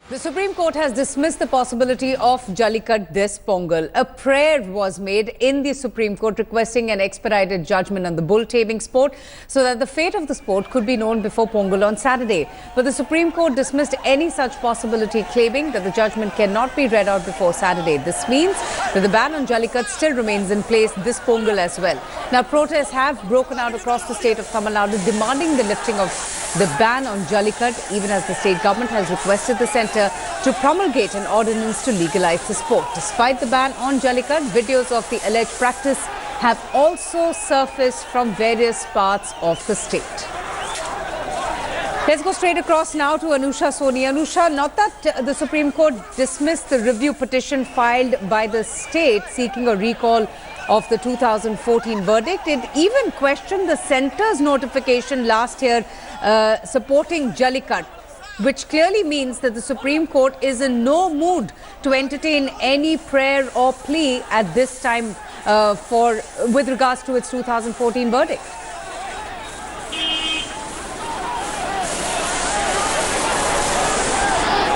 The Supreme Court has dismissed the possibility of Jallikattu this Pongal. A prayer was made in the Supreme Court requesting an expedited judgment on the bull taming sport so that the fate of the sport could be known before Pongal on Saturday. But the Supreme Court dismissed any such possibility, claiming that the judgment cannot be read out before Saturday. This means that the ban on Jallikattu still remains in place this Pongal as well. Now, protests have broken out across the state of Tamil Nadu, demanding the lifting of the ban on Jallikattu, even as the state government has requested the centre to promulgate an ordinance to legalize the sport. Despite the ban on Jallikattu, videos of the alleged practice have also surfaced from various parts of the state. Let's go straight across now to Anusha Soni. Anusha, not that the Supreme Court dismissed the review petition filed by the state seeking a recall of the 2014 verdict. It even questioned the centre's notification last year supporting Jallikattu, which clearly means that the Supreme Court is in no mood to entertain any prayer or plea at this time with regards to its 2014 verdict.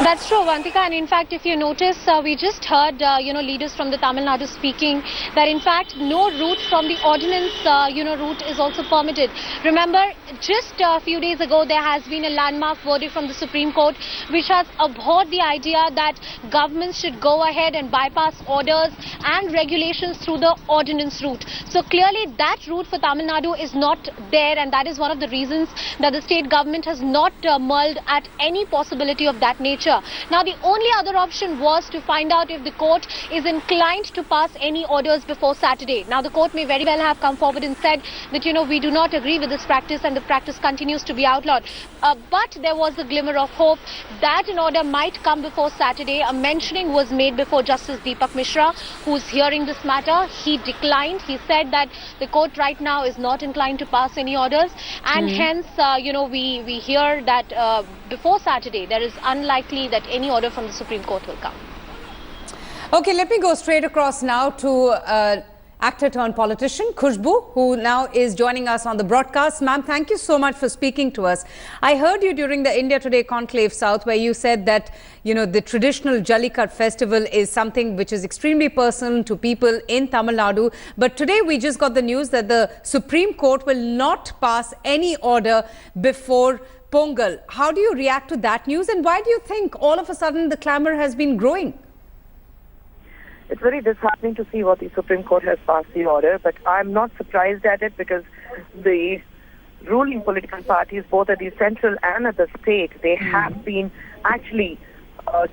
That's true, Vantika, and in fact, if you notice, we just heard, leaders from the Tamil Nadu speaking that in fact no route from the ordinance, route is also permitted. Remember, just a few days ago, there has been a landmark verdict from the Supreme Court which has abhorred the idea that governments should go ahead and bypass orders and regulations through the ordinance route. So clearly that route for Tamil Nadu is not there, and that is one of the reasons that the state government has not mulled at any possibility of that nature. Now, the only other option was to find out if the court is inclined to pass any orders before Saturday. Now, the court may very well have come forward and said that, we do not agree with this practice and the practice continues to be outlawed. But there was a glimmer of hope that an order might come before Saturday. A mentioning was made before Justice Deepak Mishra, who is hearing this matter. He declined. He said that the court right now is not inclined to pass any orders, and hence, we hear that before Saturday, there is unlikely that any order from the Supreme Court will come. Okay, let me go straight across now to actor turned politician Khushbu, who now is joining us on the broadcast. Ma'am, thank you so much for speaking to us. I heard you during the India Today Conclave South, where you said that, the traditional Jallikattu festival is something which is extremely personal to people in Tamil Nadu. But today we just got the news that the Supreme Court will not pass any order before Pongal. How do you react to that news, and why do you think all of a sudden the clamour has been growing? It's very disheartening to see what the Supreme Court has passed the order, but I'm not surprised at it because the ruling political parties, both at the central and at the state, they have been actually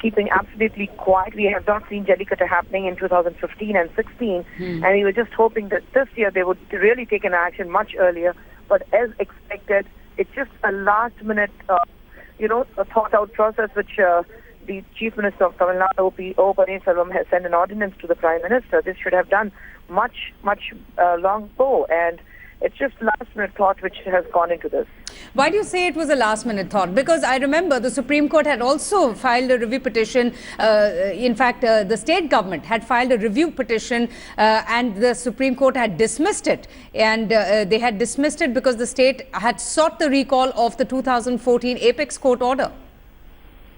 keeping absolutely quiet. We have not seen Jallikattu happening in 2015 and 16, and we were just hoping that this year they would really take an action much earlier. But as expected, it's just a last-minute, a thought-out process which the Chief Minister of Tamil Nadu, O. Paneerselvam, has sent an ordinance to the Prime Minister. This should have done much long ago, and it's just last-minute thought which has gone into this. Why do you say it was a last-minute thought? Because I remember the Supreme Court had also filed a review petition. In fact, the state government had filed a review petition and the Supreme Court had dismissed it. And they had dismissed it because the state had sought the recall of the 2014 Apex Court order.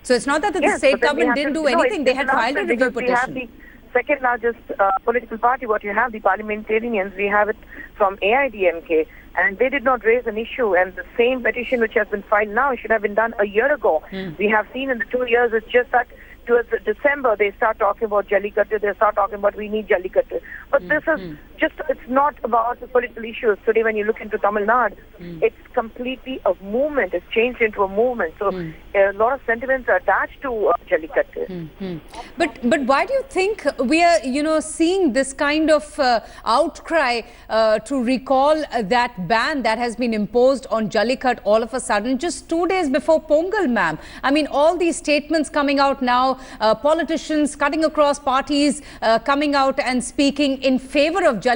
So it's not that the state government didn't do anything. They had filed a review petition. We have the second largest political party. What you have, the parliamentarians, we have it from AIDMK. And they did not raise an issue, and the same petition which has been filed now should have been done a year ago. We have seen in the 2 years, it's just that towards December they start talking about Jallikattu, they start talking about we need Jallikattu. But this is just, it's not about the political issues. Today when you look into Tamil Nadu, it's completely a movement, it's changed into a movement. So a lot of sentiments are attached to Jallikattu. But why do you think we are, seeing this kind of outcry to recall that ban that has been imposed on Jallikattu all of a sudden, just 2 days before Pongal, ma'am? I mean, all these statements coming out now, politicians cutting across parties, coming out and speaking in favor of Jallikattu,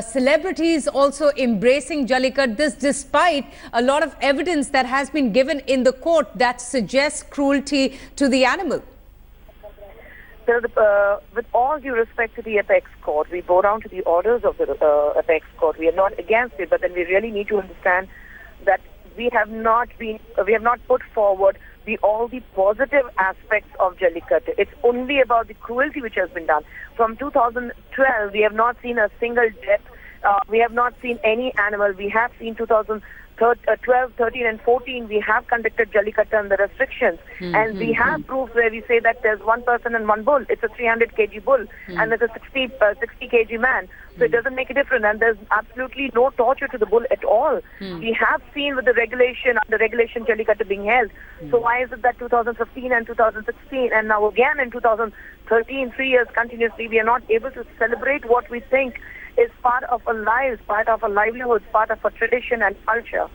celebrities also embracing Jallikattu, this despite a lot of evidence that has been given in the court that suggests cruelty to the animal. With all due respect to the Apex Court, we bow down to the orders of the Apex Court. We are not against it, but then we really need to understand that we have not put forward all the positive aspects of Jallikattu. It's only about the cruelty which has been done. From 2012, we have not seen a single death. We have not seen any animal. We have seen 2012, 13 and 14, we have conducted Jallikattu and the restrictions. And we have proofs where we say that there's one person and one bull. It's a 300 kg bull and there's a 60 kg man. So it doesn't make a difference. And there's absolutely no torture to the bull at all. We have seen with the regulation Jallikattu being held. So why is it that 2015 and 2016 and now again in 2013, 3 years continuously, we are not able to celebrate what we think is part of our lives, part of our livelihoods, part of our tradition and culture.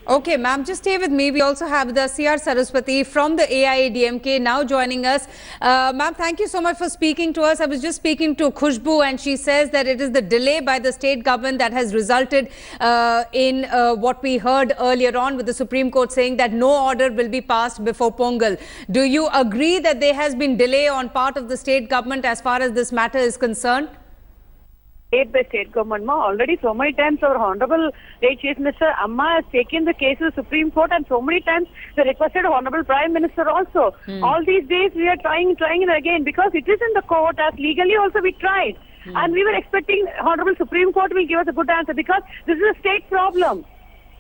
Okay, ma'am, just stay with me. We also have the C.R. Saraswati from the AIADMK now joining us. Ma'am, thank you so much for speaking to us. I was just speaking to Khushbu and she says that it is the delay by the state government that has resulted in what we heard earlier on with the Supreme Court saying that no order will be passed before Pongal. Do you agree that there has been delay on part of the state government as far as this matter is concerned? State by state government, already so many times our Honorable Chief Minister Amma has taken the case to the Supreme Court, and so many times they requested Honorable Prime Minister also. All these days we are trying it again because it is in the court, as legally also we tried. And we were expecting Honorable Supreme Court will give us a good answer because this is a state problem.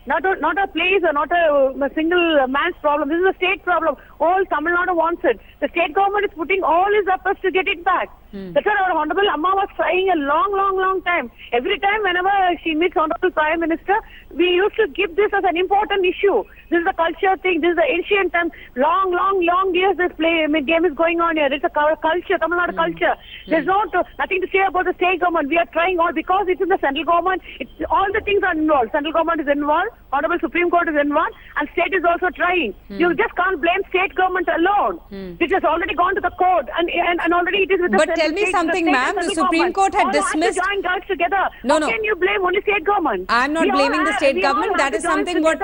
Not a place or not a single man's problem. This is a state problem. All Tamil Nadu wants it. The state government is putting all its efforts to get it back. That's why our Honorable Amma was trying a long time. Every time whenever she meets Honorable Prime Minister, we used to give this as an important issue. This is a culture thing. This is the ancient time. Long years this game is going on here. It's a culture, Tamil Nadu culture. There's nothing to say about the state government. We are trying all because it's in the central government. All the things are involved. Central government is involved. Honorable Supreme Court is involved, and state is also trying. You just can't blame state government alone. It has already gone to the court, and already it is with the But tell me something, ma'am. The Supreme Court had dismissed. Join guards together. How can you blame only state government? I'm not blaming the state government. That is something what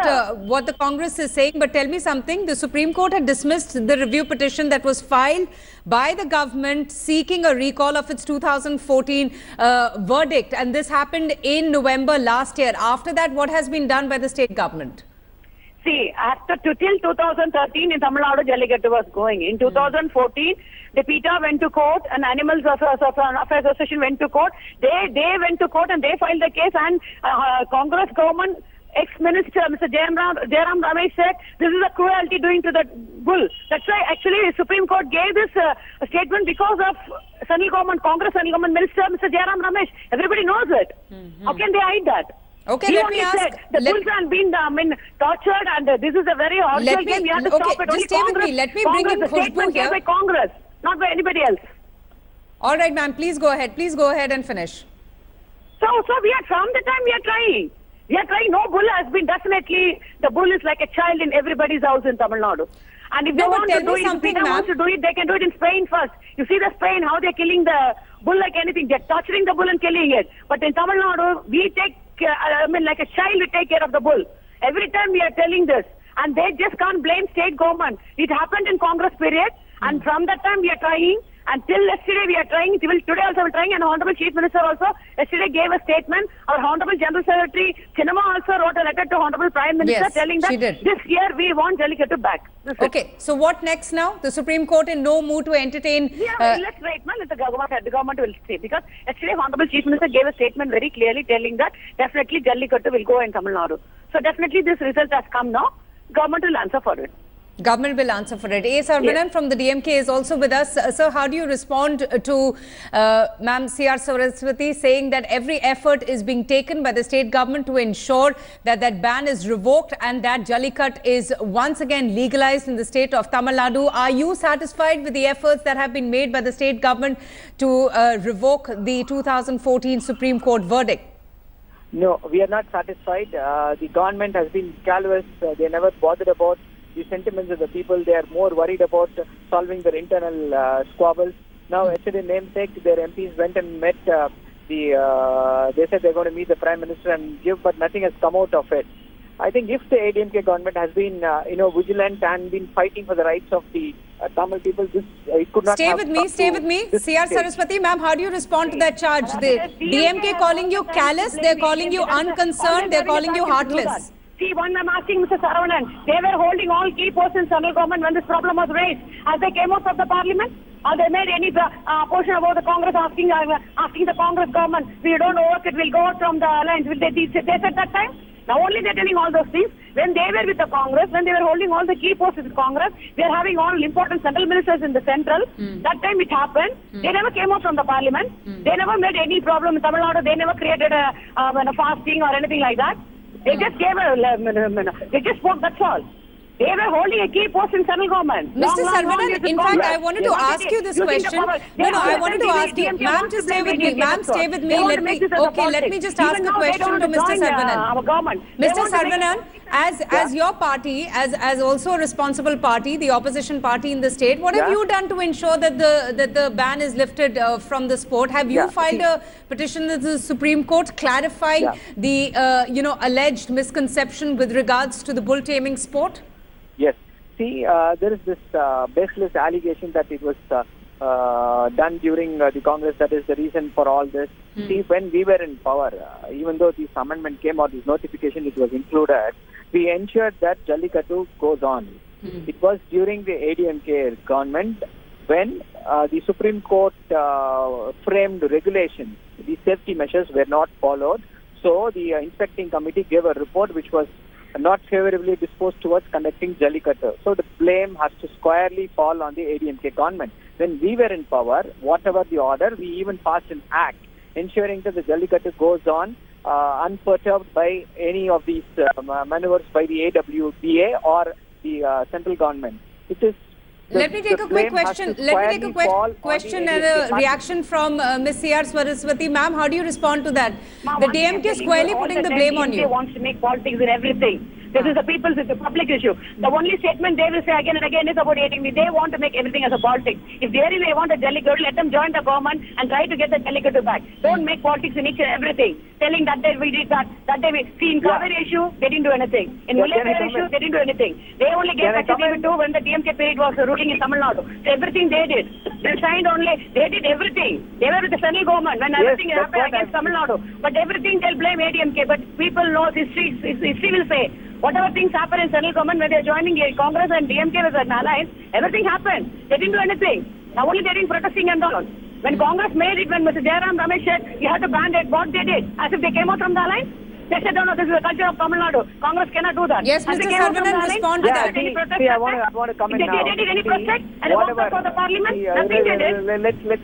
the Congress is saying. But tell me something. The Supreme Court had dismissed the review petition that was filed by the government seeking a recall of its 2014 verdict, and this happened in November last year. After that, what has been done by the state government? See, till 2013 in Tamil Nadu, Jallikattu was going. In 2014, the PETA went to court and Animals Affairs Association went to court. They went to court and they filed the case, and Congress government ex-minister Mr. Jairam Ramesh said this is a cruelty doing to the bull. That's why actually the Supreme Court gave this statement because of central government, Congress central government minister Mr. Jairam Ramesh. Everybody knows it. How can they hide that? Okay, let me ask. The bulls are being tortured, and this is a very horrible game. We have to stop it. Just stay with me. Let me bring in Khushbu here. By Congress, not by anybody else. All right, ma'am. Please go ahead. Please go ahead and finish. So we are from the time we are trying. We are trying. No bull has been definitely. The bull is like a child in everybody's house in Tamil Nadu. And if they want to do it, if PETA wants to do it, they can do it in Spain first. You see the Spain, how they're killing the bull like anything. They're torturing the bull and killing it. But in Tamil Nadu, we take, like a child, we take care of the bull. Every time we are telling this. And they just can't blame state government. It happened in Congress period. And from that time we are trying. Until yesterday we are trying, today also we are trying, and Honorable Chief Minister also yesterday gave a statement. Our Honorable General Secretary Chinama also wrote a letter to Honorable Prime Minister telling that this year we want Jallikattu back. Okay, so what next now? The Supreme Court in no mood to entertain... let's wait, man. The government will say. Because yesterday Honorable Chief Minister gave a statement very clearly telling that definitely Jallikattu will go in Tamil Nadu. So definitely this result has come now. Government will answer for it. Government will answer for it. A. Sarvanan from the DMK is also with us. Sir, how do you respond to Ma'am C.R. Saraswati saying that every effort is being taken by the state government to ensure that that ban is revoked and that Jallikattu is once again legalized in the state of Tamil Nadu? Are you satisfied with the efforts that have been made by the state government to revoke the 2014 Supreme Court verdict? No, we are not satisfied. The government has been callous. They never bothered about the sentiments of the people. They are more worried about solving their internal squabbles. Now, yesterday, namesake, their MPs went and met they said they're going to meet the Prime Minister and give, but nothing has come out of it. I think if the ADMK government has been, vigilant and been fighting for the rights of the Tamil people, it could not Stay with me. C.R. Saraswati, ma'am, how do you respond to that charge? The DMK calling you callous, they're calling you unconcerned, they're calling you heartless. See, one I'm asking Mr. Saravanan, they were holding all key posts in central government when this problem was raised. As they came out of the parliament, or they made any portion about the Congress asking the Congress government, we don't work it, we'll go out from the alliance. They said that time? Now only they're telling all those things. When they were with the Congress, when they were holding all the key posts in Congress, they are having all important central ministers in the central. That time it happened. They never came out from the parliament. They never made any problem in Tamil Nadu. They never created a fasting or anything like that. They just gave they just spoke, that's all. They were holding a key post in central government. Mr. Saravanan, in fact, I wanted to ask you this question. I wanted to ask you. Ma'am, just stay with me. Ma'am, stay with me. Let me just ask a question to Mr. Saravanan. Mr. Saravanan, as your party, as also a responsible party, the opposition party in the state, what have you done to ensure that the ban is lifted from the sport? Have you filed a petition to the Supreme Court clarifying the alleged misconception with regards to the bull taming sport? Yes. See, there is this baseless allegation that it was done during the Congress. That is the reason for all this. See, when we were in power, even though this amendment came out, this notification, it was included, we ensured that Jallikattu goes on. It was during the ADMK government when the Supreme Court framed regulations. The safety measures were not followed. So the inspecting committee gave a report which was not favorably disposed towards conducting Jallikattu. So the blame has to squarely fall on the ADMK government. When we were in power, whatever the order, we even passed an act ensuring that the Jallikattu goes on unperturbed by any of these maneuvers by the AWDA or the central government. It is Let me take a quick question. Let me take a question and a reaction from Ms. C.R. Saraswati. Ma'am, how do you respond to that? The DMK is squarely putting the blame on you. DMK wants to make politics in everything. This is the people's, it's a public issue. The only statement they will say again and again is about ADMK. They want to make everything as a politics. If they really want a Jallikattu, let them join the government and try to get the Jallikattu back. Don't make politics in each and everything. Telling that day we did that day we... See, in Kaveri issue, they didn't do anything. In Mullaipur issue, they didn't do anything. They only gave HDB to when the DMK period was ruling in Tamil Nadu. So everything they did. They signed only, they did everything. They were with the central government when everything happened against Tamil Nadu. But everything they'll blame ADMK. But people know history will say. Whatever things happen in central government when they're joining Congress and DMK as an alliance, everything happened. They didn't do anything. Now only they're doing protesting and all. When Congress made it, when Mr. Jairam Ramesh said, you have to ban it, what they did? As if they came out from the alliance? They said, no, this is the culture of Tamil Nadu. Congress cannot do that. Yes, Mr. Saravanan, respond to that. See, I want to comment now. They did any protest? And whatever for the parliament? Nothing they did.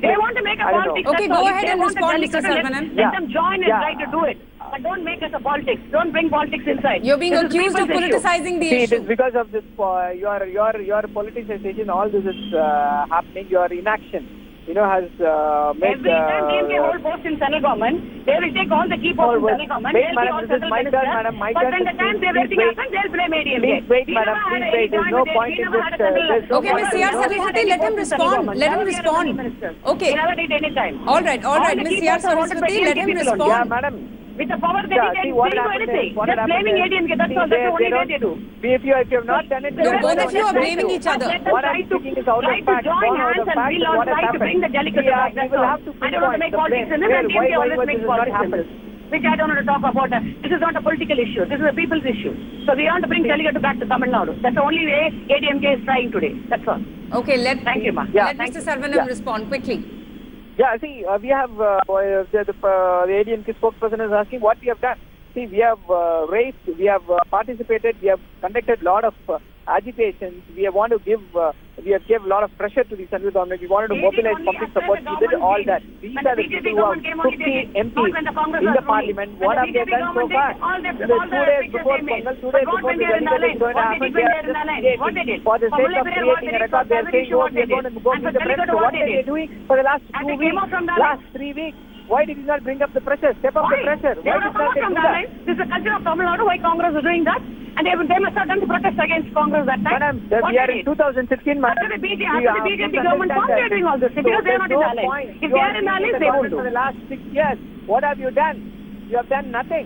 They want to make a politics. Okay, go ahead and respond, Mr. Saravanan. Let them join and try to do it. But don't make us a politics. Don't bring politics inside. You're being accused of politicizing the issue. See, it is because of this, your politicization, all this is happening. Your inaction, has made... Every time DMK hold posts in central government, they will take all the key posts in central government. Wait, madam, this is my turn, madam. My turn. But when the time everything happens, they'll blame ADMK. Please wait, madam. Please wait. There's no point in this. Okay, Ms. C.R. Saraswati, let him respond. Let him respond. Okay. He never did any time. All right. Ms. C.R. Saraswati, let him respond. Yeah, madam. With the power they didn't do anything. Just blaming ADMK. That's all. That's the only way they do. If you have not done it... Both of you are blaming each other. What I'm speaking is out of fact. Join hands and we'll all try to bring the Jallikattu back. That's all. I don't want to make politics in this, and DMK always makes politics in this. Which I don't want to talk about. This is not a political issue. This is a people's issue. So we want to bring Jallikattu back to Tamil Nadu. That's the only way ADMK is trying today. That's all. Okay, thank you, ma. Let Mr. Saravanan respond quickly. Yeah, see, we have the ADMK spokesperson is asking what we have done. See, we have raised, we have participated, we have conducted a lot of agitations. We have gave a lot of pressure to the central government. We wanted to mobilize public support. We did all that. These are the people who have 50 MPs in the parliament. What have they done so far? 2 days before Pongal, 2 days before the Jallikattu is going to happen, they are just creating. For the sake of creating a record, they are saying, oh, we are going to go to the press. So what are they doing for the last 2 weeks, last 3 weeks? Why did you not bring up the pressure? Step up the pressure. Why did not they do that? This is the culture of Tamil Nadu. Why Congress is doing that? And they must have done to protest against Congress that time. Madam, we are in 2016, madam. After the BJP government, why they are doing all this? Because they are not in the alliance. If they are in the alliance, they won't do. For the last 6 years, what have you done? You have done nothing.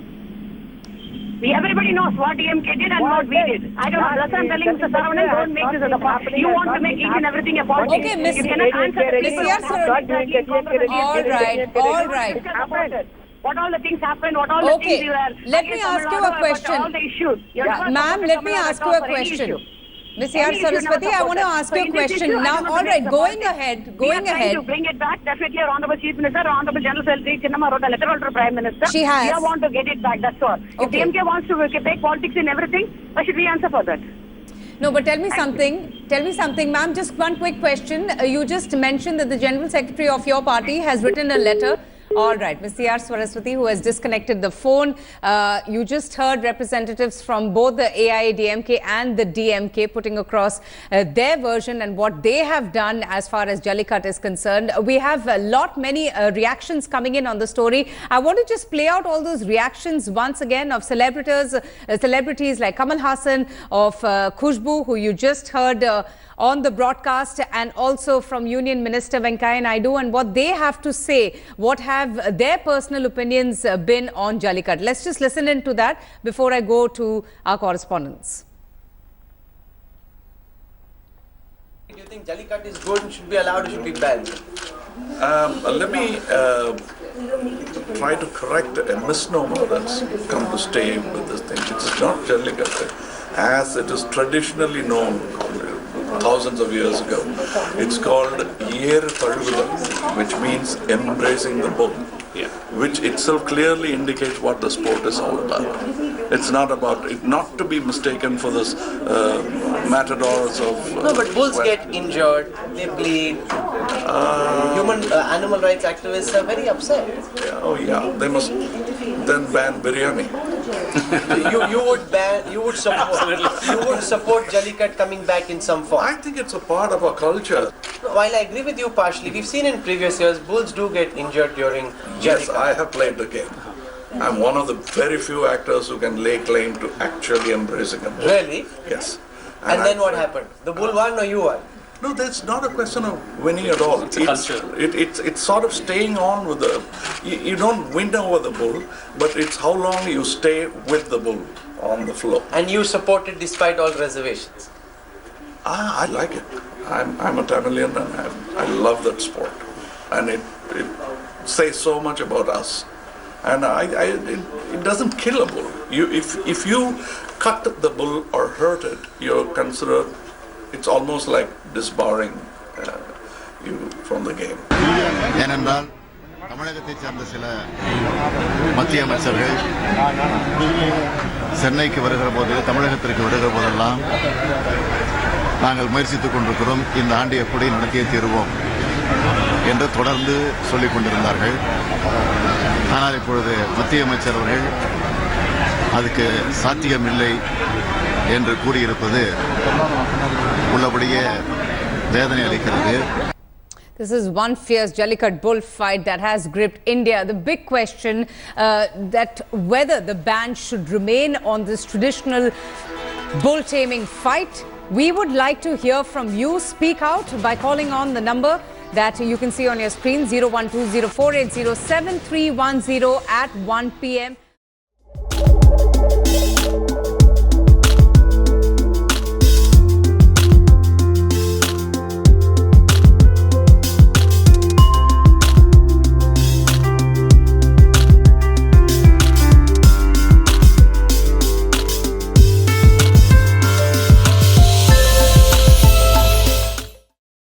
Everybody knows what DMK did and what we did. I don't know. That's why I'm telling Mr. Saravanan, don't make this as a politics. You want to make each and everything a politics. Okay, Ms. You cannot answer the All right. It happened. what all the things happened, what all the Okay. things you were. Let me ask you a question. All the issues. You're Yeah, never ma'am, supported let Tamil me Nadu ask at you all a for any question. issue. Ms. Any R. issue never Saraswati, I want to supported. ask So you a in this question. issue, I Now, don't know all the right, going politics. ahead, We are going trying ahead. to bring it back. Definitely, our Honorable Chief Minister, our Honorable General Secretary Chinnamma wrote a letter to the Prime Minister. She has. We want to get it back, that's all. If Okay. DMK wants to take politics in everything, why should we answer for that? No, but tell me something. Tell me something, ma'am. Just one quick question. You just mentioned that the General Secretary of your party has written a letter. All right, Ms. C.R. Saraswati, who has disconnected the phone. You just heard representatives from both the AIADMK and the DMK putting across their version and what they have done as far as Jallikattu is concerned. We have many reactions coming in on the story. I want to just play out all those reactions once again of celebrities like Kamal Hassan, of Khushbu, who you just heard on the broadcast, and also from Union Minister Venkaiah Naidu, and what they have to say, what have their personal opinions been on Jallikattu. Let's just listen into that before I go to our correspondents. Do you think Jallikattu is good and should be allowed or should be banned? Let me try to correct a misnomer that's come to stay with this thing. It is not Jallikattu as it is traditionally known thousands of years ago. It's called Yer Tazhuvila, which means embracing the bull, which itself clearly indicates what the sport is all about. It's not about it, not to be mistaken for this matadors of. No, but bulls get injured, they bleed. Animal rights activists are very upset. They must then ban biryani. you would support Jallikattu coming back in some form. I think it's a part of our culture. While I agree with you partially, we've seen in previous years bulls do get injured during Jallikattu. Yes, I have played the game. I'm one of the very few actors who can lay claim to actually embracing a bull. Really? Yes. And then what happened? The bull won or you won? No, that's not a question of winning at all. It's culture. It's sort of staying on with the. You don't win over the bull, but it's how long you stay with the bull on the floor. And you support it despite all reservations? I like it. I'm a Tamilian and I love that sport. And it says so much about us. And it doesn't kill a bull. If you cut the bull or hurt it, you're considered. It's almost like disbarring you from the game. ஏனென்றால் தமிழகத்தைச் சேர்ந்த சில மத்திய அமைச்சர்கள் சென்னைக்கு வருகிற போது தமிழகத்திற்கு வருகிற போதெல்லாம் நாங்கள் முயற்சித்துக் கொண்டிருக்கிறோம் இந்த ஆண்டு எப்படி நடத்தியே தீருவோம் என்று தொடர்ந்து சொல்லிக் கொண்டிருந்தார்கள். ஆனால் இப்பொழுது மத்திய அமைச்சர் அவர்கள் அதுக்கு சாத்தியமில்லை என்று கூறியிருப்பது உள்ளபடியே வேதனை அளிக்கிறது. This is one fierce Jallikattu bull fight that has gripped India. The big question that whether the ban should remain on this traditional bull taming fight. We would like to hear from you. Speak out by calling on the number that you can see on your screen, 01204807310 at 1 p.m.